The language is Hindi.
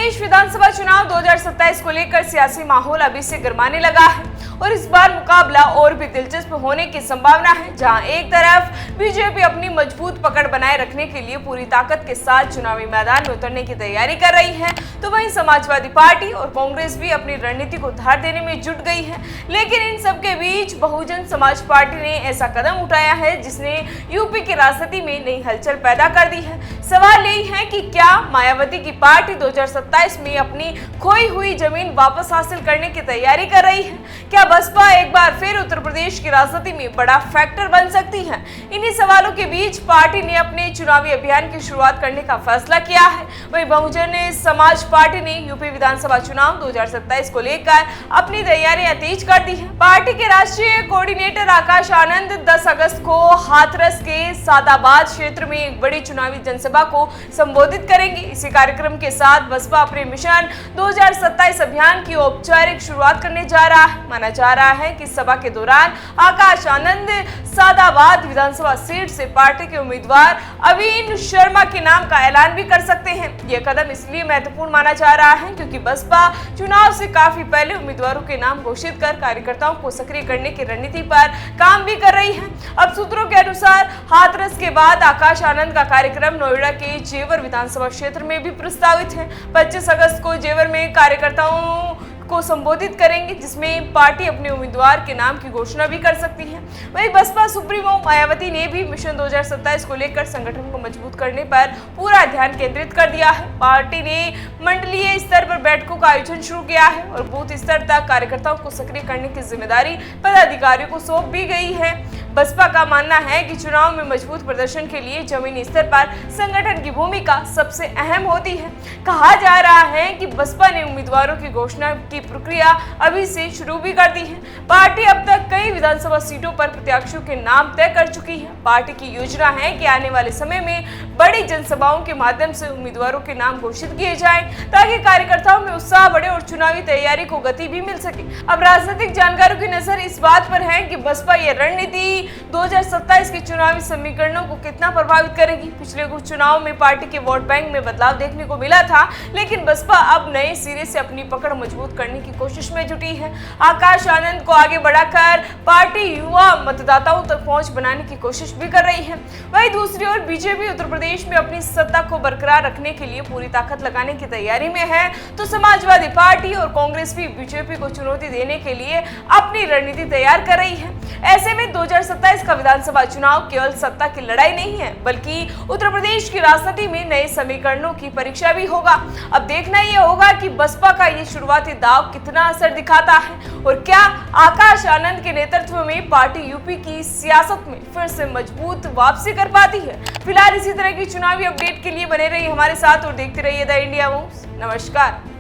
प्रदेश विधानसभा चुनाव 2027 को लेकर सियासी माहौल अभी से गरमाने लगा है और इस बार मुकाबला और भी दिलचस्प होने की संभावना है। जहां एक तरफ बीजेपी अपनी मजबूत पकड़ बनाए रखने के लिए पूरी ताकत के साथ चुनावी मैदान में उतरने की तैयारी कर रही है, तो वहीं समाजवादी पार्टी और कांग्रेस भी अपनी रणनीति को धार देने में जुट गई है। लेकिन इन सबके बीच बहुजन समाज पार्टी ने ऐसा कदम उठाया है जिसने यूपी की राजनीति में नई हलचल पैदा कर दी है। सवाल यही है कि क्या मायावती की पार्टी 2027 में अपनी खोई हुई जमीन वापस हासिल करने की तैयारी कर रही है? क्या बसपा एक बार फिर उत्तर प्रदेश की राजनीति में बड़ा फैक्टर बन सकती है? इन्हीं सवालों के बीच पार्टी ने अपने चुनावी अभियान की शुरुआत करने का फैसला किया है। वहीं बहुजन समाज पार्टी ने यूपी विधानसभा चुनाव 2027 को लेकर अपनी तैयारियां तेज कर दी है। पार्टी के राष्ट्रीय कोऑर्डिनेटर आकाश आनंद 10 अगस्त को हाथरस के सादाबाद क्षेत्र में एक बड़ी चुनावी जनसभा को संबोधित करेंगे। इसी कार्यक्रम के साथ बसपा अपने मिशन 2027 अभियान की औपचारिक शुरुआत करने जा रहा है। माना जा रहा है कि सभा के दौरान आकाश आनंद सादाबाद विधानसभा सीट से पार्टी के उम्मीदवार अवीन शर्मा के नाम का ऐलान भी कर सकते हैं। यह कदम इसलिए महत्वपूर्ण माना जा रहा है क्योंकि बसपा चुनाव से काफी पहले उम्मीदवारों के नाम घोषित कर कार्यकर्ताओं को सक्रिय करने की रणनीति पर काम भी कर रही है। अब सूत्रों के अनुसार हाथरस के बाद आकाश आनंद का कार्यक्रम नोएडा के जेवर विधानसभा क्षेत्र में भी प्रस्तावित है। 25 अगस्त को जेवर में कार्यकर्ताओं को संबोधित करेंगे, जिसमें पार्टी अपने उम्मीदवार के नाम की घोषणा भी कर सकती है। वहीं बसपा सुप्रीमो मायावती ने भी मिशन 2027 को लेकर संगठन को मजबूत करने पर पूरा ध्यान केंद्रित कर दिया है। पार्टी ने मंडलीय स्तर पर बैठकों का आयोजन शुरू किया है और बूथ स्तर तक कार्यकर्ताओं को सक्रिय करने की जिम्मेदारी पदाधिकारियों को सौंप भी गई है। बसपा का मानना है कि चुनाव में मजबूत प्रदर्शन के लिए जमीनी स्तर पर संगठन की भूमिका सबसे अहम होती है। कहा जा रहा है कि बसपा ने उम्मीदवारों की घोषणा की प्रक्रिया अभी से शुरू भी कर दी है। पार्टी अब तक कई विधानसभा सीटों पर प्रत्याशियों के नाम तय कर चुकी है। पार्टी की योजना है कि आने वाले समय में बड़ी जनसभाओं के माध्यम से उम्मीदवारों के नाम घोषित किए जाएं, ताकि कार्यकर्ताओं में उत्साह बढ़े और चुनावी तैयारी को गति भी मिल सके। अब राजनीतिक जानकारों की नजर इस बात पर है कि बसपा यह रणनीति 2027 के चुनावी समीकरणों को कितना प्रभावित करेगी। पिछले कुछ चुनाव में पार्टी के वोट बैंक में बदलाव देखने को मिला था, लेकिन बसपा अब नए सिरे से अपनी पकड़ मजबूत करने की कोशिश में जुटी है। आकाश आनंद को आगे बढ़ाकर पार्टी युवा मतदाताओं तक पहुंच बनाने की कोशिश भी कर रही है। वहीं दूसरी ओर बीजेपी उत्तर प्रदेश में अपनी सत्ता को बरकरार रखने के लिए पूरी ताकत लगाने की तैयारी में है, तो समाजवादी पार्टी और कांग्रेस भी बीजेपी को चुनौती देने के लिए अपनी रणनीति तैयार कर रही है। ऐसे में 2027 का विधानसभा चुनाव केवल सत्ता की लड़ाई नहीं है, बल्कि उत्तर प्रदेश की राजनीति में नए समीकरणों की परीक्षा भी होगा। अब देखना यह होगा कि बसपा का ये शुरुआती दाव कितना असर दिखाता है और क्या आकाश आनंद के नेतृत्व में पार्टी यूपी की सियासत में फिर से मजबूत वापसी कर पाती है। फिलहाल इसी तरह की चुनावी अपडेट के लिए बने रहिए हमारे साथ और देखते रहिए द इंडिया मूव्स। नमस्कार।